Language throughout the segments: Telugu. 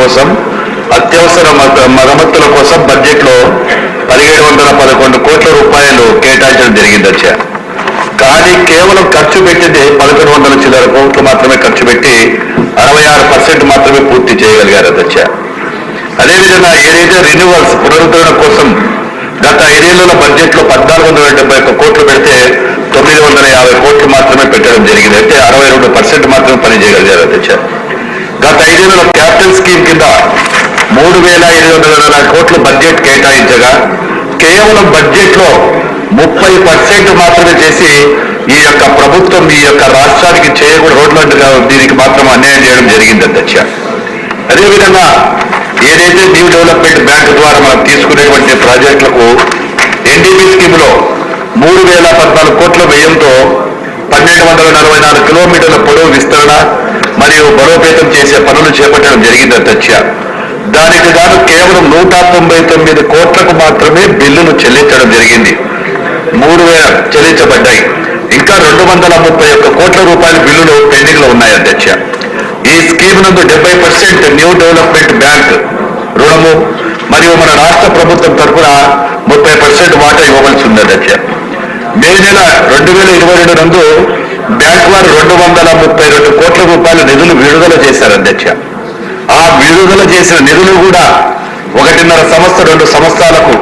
కోసం అత్యవసర మరమ్మతుల కోసం బడ్జెట్లో 1711 కోట్ల రూపాయలు కేటాయించడం జరిగింది అధ్యక్ష. కానీ కేవలం ఖర్చు పెట్టింది 1100 చిల్లర కోట్లు మాత్రమే ఖర్చు పెట్టి 66% మాత్రమే పూర్తి చేయగలిగారు అధ్యక్ష. అదేవిధంగా ఏదైతే రెన్యువల్స్ పునరుద్ధరణ కోసం గత 5 ఏళ్ల బడ్జెట్లో 1471 కోట్లు పెడితే 950 కోట్లు మాత్రమే పెట్టడం జరిగింది. అంటే 62% మాత్రమే పని చేయగలిగారు అధ్యక్ష. గత 5 ఏళ్లలో క్యాపిటల్ స్కీమ్ కింద 3540 కోట్లు బడ్జెట్ కేటాయించగా కేవలం బడ్జెట్లో 30% మాత్రమే చేసి ఈ యొక్క ప్రభుత్వం ఈ యొక్క రాష్ట్రానికి చేయకూడదు రోడ్లంటుగా దీనికి మాత్రం అన్యాయం చేయడం జరిగింది అధ్యక్ష. అదేవిధంగా ఏదైతే న్యూ డెవలప్మెంట్ బ్యాంక్ ద్వారా మనం తీసుకునేటువంటి ప్రాజెక్టులకు ఎన్డీపీ స్కీమ్లో 3014 కోట్ల వ్యయంతో 1244 కిలోమీటర్ల పొడవు విస్తరణ మరియు బలోపేతం చేసే పనులు చేపట్టడం జరిగింది అధ్యక్ష. దానికి గాను కేవలం 199 కోట్లకు మాత్రమే బిల్లులు చెల్లించడం జరిగింది. 3000 చెల్లించబడ్డాయి. ఇంకా 231 కోట్ల రూపాయల బిల్లులు పెండింగ్ లో ఉన్నాయి అధ్యక్ష. ఈ స్కీమ్ నందు 70% న్యూ డెవలప్మెంట్ బ్యాంక్ రుణము మరియు మన రాష్ట్ర ప్రభుత్వం తరఫున 30% వాటా ఇవ్వవలసి ఉంది అధ్యక్ష. మే నెల 2022 నందు బ్యాంక్ వారు 232 కోట్ల రూపాయల నిధులు విడుదల చేశారు అధ్యక్ష. ఆ విడుదల చేసిన నిధులు కూడా 1.5 సంవత్సరం 2 సంవత్సరాలకు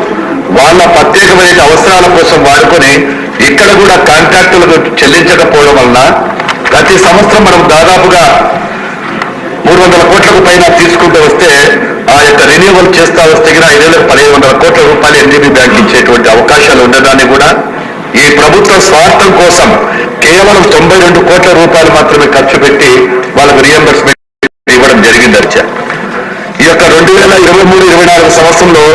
వాళ్ళ ప్రత్యేకమైన అవసరాల కోసం వాడుకొని ఇక్కడ కూడా కాంట్రాక్టులకు చెల్లించకపోవడం వలన ప్రతి సంవత్సరం మనం దాదాపుగా 300 కోట్లకు పైన తీసుకుంటూ వస్తే ఆ యొక్క రెన్యూవల్ చేస్తా వస్తే 5 ఏళ్ళకు 1500 కోట్ల రూపాయలు ఎన్డీబీ బ్యాంక్ ఇచ్చేటువంటి అవకాశాలు ఉండడాన్ని కూడా ఈ ప్రభుత్వ స్వార్థం కోసం కేవలం 92 కోట్ల రూపాయలు మాత్రమే ఖర్చు పెట్టి వాళ్ళకు రియంబర్స్మెంట్ ఇవ్వడం జరిగింది అధ్యక్ష. ఈ యొక్క 2023-24 సంవత్సరంలో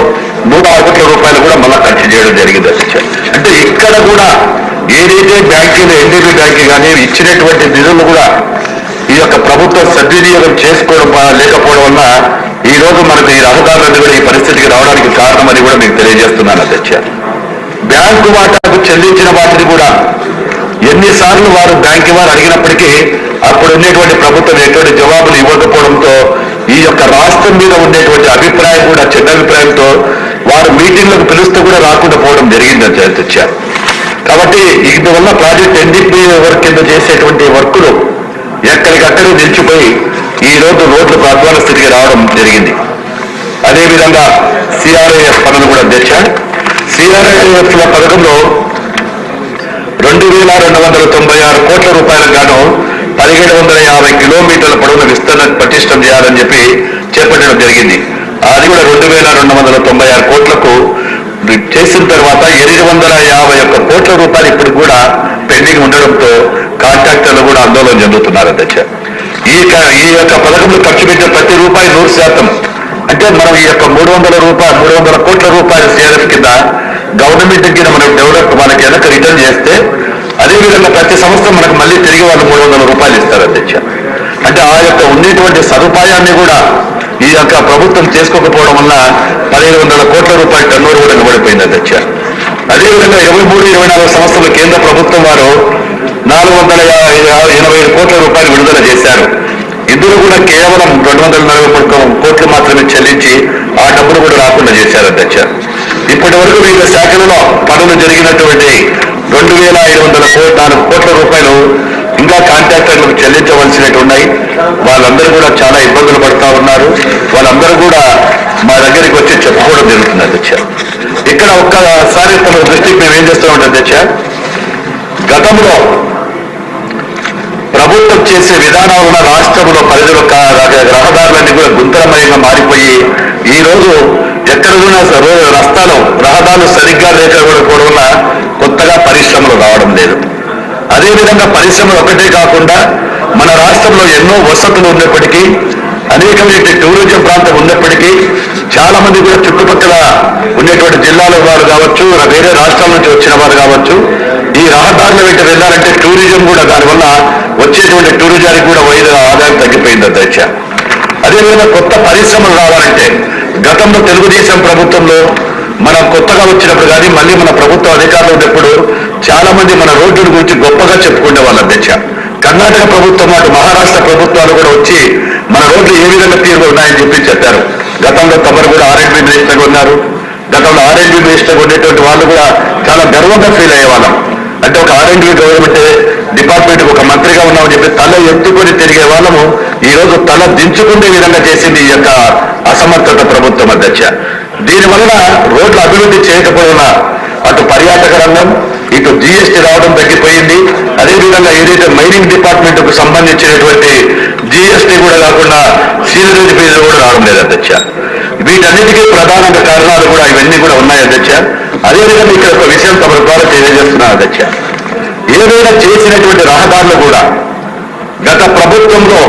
106 కోట్ల రూపాయలు కూడా మళ్ళా ఖర్చు చేయడం జరిగింది అధ్యక్ష. అంటే ఇక్కడ కూడా ఏదైతే బ్యాంకులు ఎన్డీబీ బ్యాంకు కానీ ఇచ్చినటువంటి నిధులు కూడా ఈ యొక్క ప్రభుత్వం సద్వినియోగం చేసుకోవడం లేకపోవడం వల్ల ఈ రోజు మనకు ఈ రహదారులన్నీ కూడా ఈ పరిస్థితికి రావడానికి కారణమని కూడా మీకు తెలియజేస్తున్నాను అధ్యక్ష. బ్యాంకు వాటాకు చెల్లించిన వాటిని కూడా ఎన్నిసార్లు వారు బ్యాంకు వారు అడిగినప్పటికీ అప్పుడు ఉండేటువంటి ప్రభుత్వం ఎటువంటి జవాబులు ఇవ్వకపోవడంతో ఈ యొక్క రాష్ట్రం మీద ఉండేటువంటి అభిప్రాయం కూడా చెడ్డ అభిప్రాయంతో వారు మీటింగ్లకు పిలుస్తూ కూడా రాకుండా పోవడం జరిగింది అధ్యక్ష. కాబట్టి ఇందువల్ల ప్రాజెక్ట్ ఎన్డీపీ వర్క్ కింద చేసేటువంటి వర్కులు ఎక్కడికక్కడే నిలిచిపోయి ఈ రోజు రోడ్లు అధ్వాన స్థితికి రావడం జరిగింది. అదేవిధంగా సిఆర్ఐఎఫ్ పనులు కూడా అధ్యక్ష. సిఆర్ఐఎఫ్ పథకంలో 2296 కోట్ల రూపాయలకు గాను 1750 కిలోమీటర్ల పొడవున విస్తరణ పటిష్టం చేయాలని చెప్పి చేపట్టడం జరిగింది. అది కూడా 2296 కోట్లకు చేసిన తర్వాత 851 కోట్ల రూపాయలు ఇప్పుడు కూడా పెండింగ్ ఉండడంతో కాంట్రాక్టర్లు కూడా ఆందోళన చెందుతున్నారు అధ్యక్ష. ఈ యొక్క పథకంలో ఖర్చు పెట్టిన ప్రతి రూపాయి 100%, అంటే మనం ఈ యొక్క 300 కోట్ల రూపాయల సిఆర్ఎఫ్ కింద గవర్నమెంట్ కింద మనం డెవలప్ మనకి వెనక రిటర్న్ చేస్తే అదేవిధంగా ప్రతి సంవత్సరం మనకు మళ్ళీ తిరిగి వాళ్ళు 300 రూపాయలు ఇస్తారు అధ్యక్ష. అంటే ఆ యొక్క ఉండేటువంటి సదుపాయాన్ని కూడా ఈ యొక్క ప్రభుత్వం చేసుకోకపోవడం వల్ల 1500 కోట్ల రూపాయల టర్నోవర్ కూడా నిలబడిపోయింది అధ్యక్ష. అదేవిధంగా 23-24 సంవత్సరంలో కేంద్ర ప్రభుత్వం వారు 485 కోట్ల రూపాయలు విడుదల చేశారు. ఇందులో కూడా కేవలం 243 కోట్లు మాత్రమే చెల్లించి ఆ డబ్బులు కూడా రాకుండా చేశారు అధ్యక్ష. ఇప్పటి వరకు వివిధ శాఖలలో పనులు జరిగినటువంటి 2504 కోట్ల రూపాయలు ఇంకా కాంట్రాక్టర్లకు చెల్లించవలసినవి ఉన్నాయి. వాళ్ళందరూ కూడా చాలా ఇబ్బందులు పడుతూ ఉన్నారు. వాళ్ళందరూ కూడా మా దగ్గరికి వచ్చి చెప్పుకోవడం జరుగుతుంది అధ్యక్ష. ఇక్కడ ఒక్కసారి తమ దృష్టికి మేము ఏం చేస్తామంటే అధ్యక్ష, గతంలో ప్రభుత్వం చేసే విధానం వల్ల రాష్ట్రంలో పరిధిలో రహదారులన్నీ కూడా గుంతలమయంగా మారిపోయి ఈ రోజు ఎక్కడ రహదారులు సరిగ్గా లేకపోవడం వల్ల కొత్తగా పరిశ్రమలు రావడం లేదు. అదేవిధంగా పరిశ్రమలు ఒకటే కాకుండా మన రాష్ట్రంలో ఎన్నో వసతులు ఉన్నప్పటికీ అనేకమైన టూరిజం ప్రాంతం ఉన్నప్పటికీ చాలా మంది కూడా చుట్టుపక్కల ఉండేటువంటి జిల్లాల వారు కావచ్చు, వేరే రాష్ట్రాల నుంచి వచ్చిన వారు కావచ్చు, ఈ రహదారుల వెంట వెళ్ళాలంటే టూరిజం కూడా దానివల్ల వచ్చేటువంటి టూరిజానికి కూడా ఆదాయం తగ్గిపోయింది అధ్యక్ష. అదేవిధంగా కొత్త పరిశ్రమలు రావాలంటే గతంలో తెలుగుదేశం ప్రభుత్వంలో మనం కొత్తగా వచ్చినప్పుడు కానీ మళ్ళీ మన ప్రభుత్వం అధికారంలో ఉన్నప్పుడు చాలా మంది మన రోడ్డుల గురించి గొప్పగా చెప్పుకునే వాళ్ళు అధ్యక్ష. కర్ణాటక ప్రభుత్వం అటు మహారాష్ట్ర ప్రభుత్వాలు కూడా వచ్చి మన రోడ్లు ఏ విధంగా తీరు ఉన్నాయని చెప్పారు. గతంలో తమరు కూడా ఆర్ఎండ్బి మినిస్టర్గా ఉన్నారు. గతంలో ఆర్ఎండ్బి మినిస్టర్గా ఉండేటువంటి వాళ్ళు కూడా చాలా గర్వంగా ఫీల్ అయ్యేవాళ్ళం. అంటే ఒక ఆర్ఎండ్బి గవర్నమెంట్ డిపార్ట్మెంట్ ఒక మంత్రిగా ఉన్నామని చెప్పి తల ఎత్తుకొని తిరిగే వాళ్ళము ఈ రోజు తల దించుకునే విధంగా చేసింది ఈ యొక్క అసమర్థత ప్రభుత్వం అధ్యక్ష. దీనివల్ల రోడ్ల అభివృద్ధి చేయకపోయినా అటు పర్యాటక రంగం, ఇటు జిఎస్టీ రావడం తగ్గిపోయింది. అదేవిధంగా ఏదైతే మైనింగ్ డిపార్ట్మెంట్ కు సంబంధించినటువంటి జిఎస్టీ కూడా కాకుండా సీలరేజ్ ఫీజులు కూడా రావడం లేదు అధ్యక్ష. వీటన్నిటికీ ప్రధానంగా కారణాలు కూడా ఇవన్నీ కూడా ఉన్నాయి అధ్యక్ష. అదేవిధంగా ఇక్కడ ఒక విషయం తమ ద్వారా తెలియజేస్తున్నాను అధ్యక్ష. ఏదైనా చేసినటువంటి రహదారులు కూడా గత ప్రభుత్వంలో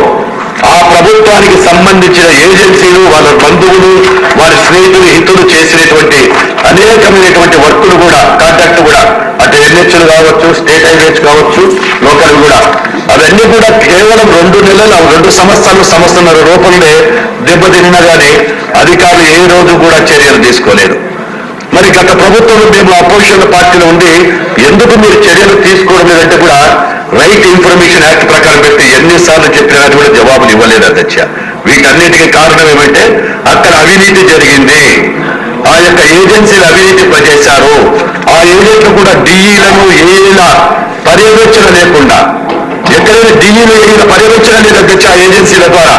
ఆ ప్రభుత్వానికి సంబంధించిన ఏజెన్సీలు, వాళ్ళ బంధువులు, వారి స్నేహితులు, హితులు చేసినటువంటి అనేకమైనటువంటి వర్కులు కూడా కాంట్రాక్ట్ కూడా అటు ఎన్హెచ్లు కావచ్చు, స్టేట్ హైవేస్ కావచ్చు, లోకల్ కూడా అవన్నీ కూడా కేవలం 2 నెలలు 2 సంవత్సరాల రూపంలో దెబ్బతిన్నా కానీ అధికారులు ఏ రోజు కూడా చర్యలు తీసుకోలేదు. మరి గత ప్రభుత్వంలో మేము అపోజిషన్ పార్టీలో ఉండి ఎందుకు మీరు చర్యలు తీసుకోవడం లేదంటే కూడా రైట్ ఇన్ఫర్మేషన్ యాక్ట్ ప్రకారం పెట్టి ఎన్నిసార్లు చెప్పినా కూడా జవాబులు ఇవ్వలేదు అధ్యక్ష. వీటన్నిటికీ కారణం ఏమంటే అక్కడ అవినీతి జరిగింది, ఆ యొక్క ఏజెన్సీలు అవినీతి చేశారు. ఆ ఏజెంట్లు కూడా డిఈలను ఏఈల పర్యవేక్షణ లేకుండా, ఎక్కడైనా డిఈలు ఏఈల పర్యవేక్షణ లేదు అధ్యక్ష. ఆ ఏజెన్సీల ద్వారా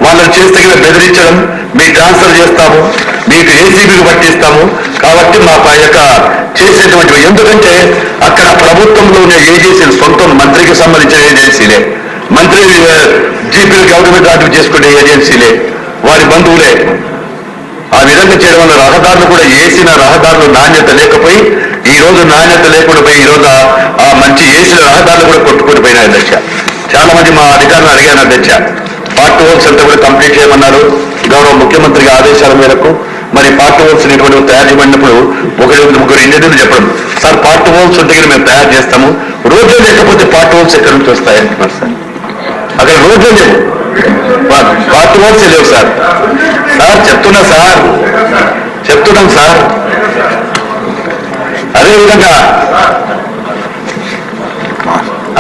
వాళ్ళని చేస్తే బెదిరించడం, మీ ట్రాన్స్ఫర్ చేస్తాము, మీకు ఏసీబీకి పట్టిస్తాము కాబట్టి మా యొక్క చేసేటువంటి, ఎందుకంటే అక్కడ ప్రభుత్వంలో ఉన్న ఏజెన్సీలు సొంతం మంత్రికి సంబంధించిన ఏజెన్సీలే, మంత్రి జీపీలు గవర్నమెంట్ ఆర్డర్ చేసుకునే ఏజెన్సీలే, వారి బంధువులే. ఆ విధంగా చేయడం వల్ల రహదారులు కూడా వేసిన రహదారులు నాణ్యత లేకపోయి ఈ రోజు నాణ్యత లేకుండా పోయి ఈ రోజు ఆ మంచి వేసిన రహదారులు కూడా కొట్టుకొని పోయినాయి అధ్యక్ష. చాలా మంది మా అధికారులు అడిగాను అధ్యక్ష, పార్ట్ హోల్స్ అంతా కూడా కంప్లీట్ చేయమన్నారు గౌరవ ముఖ్యమంత్రి ఆదేశాల మేరకు. మరి పార్ట్ హోల్స్ అనేటువంటి తయారు చేయమన్నప్పుడు 1-2 ఇంజనీర్లు చెప్పడం, సార్ పార్ట్ హోల్స్ ఉంటే మేము తయారు చేస్తాము, రోడ్లు లేకపోతే పార్ట్ హోల్స్ ఎక్కడి నుంచి వస్తాయంటున్నారు సార్. అక్కడ రోడ్లు లేవు, పార్ట్ హోల్స్ లేవు సార్. సార్ చెప్తున్నాం సార్.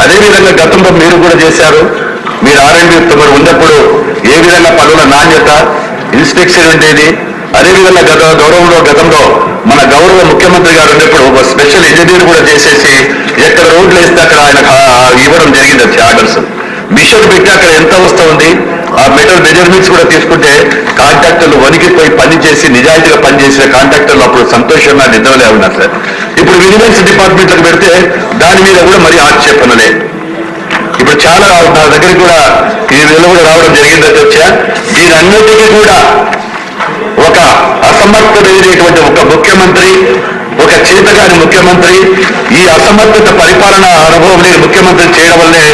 అదేవిధంగా గతంలో మీరు కూడా చేశారు. మీరు ఆర్ఎండ్బి ఉన్నప్పుడు ఏ విధంగా పనుల నాణ్యత ఇన్స్పెక్షన్ ఉండేది. అదేవిధంగా గతంలో మన గౌరవ ముఖ్యమంత్రి గారు ఉన్నప్పుడు ఒక స్పెషల్ ఇంజనీర్ కూడా చేసేసి ఎక్కడ రోడ్లు వేస్తే అక్కడ ఆయన ఇవ్వడం జరిగింది ఆర్డర్స్. మిషన్ పెట్టి అక్కడ ఎంత వస్తూ ఉంది ఆ మెజర్మెంట్స్ కూడా తీసుకుంటే కాంట్రాక్టర్లు వణికిపోయి పని చేసి నిజాయితీగా పనిచేసిన కాంట్రాక్టర్లు అప్పుడు సంతోషంగా నిద్రలే ఉన్నారు సార్. ఇప్పుడు విజిలెన్స్ డిపార్ట్మెంట్లకు పెడితే దాని మీద కూడా మరీ ఆక్షేపణలే. ఇప్పుడు చాలా నా దగ్గరికి కూడా ఈ నెల కూడా రావడం జరిగింది అధ్యక్ష. దీనన్నిటికీ కూడా ఒక అసమర్థుడైనటువంటి ఒక ముఖ్యమంత్రి, ఒక చేతగాని ముఖ్యమంత్రి, ఈ అసమర్థత పరిపాలన అనుభవం లేని ముఖ్యమంత్రి చేయడం వల్లే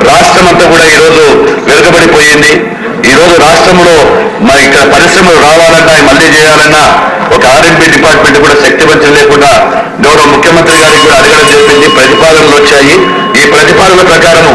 రాష్ట్రం అంతా కూడా ఈరోజు వెనుకబడిపోయింది. ఈరోజు రాష్ట్రంలో మరి ఇక్కడ పరిశ్రమలు రావాలన్నా మళ్ళీ చేయాలన్నా ఒక ఆర్ఎండ్బి డిపార్ట్మెంట్ కూడా శక్తివంతం లేకుండా గౌరవ ముఖ్యమంత్రి గారికి కూడా అడగడం జరిగింది. ప్రతిపాదనలు వచ్చాయి. ఈ ప్రతిపాదనల ప్రకారము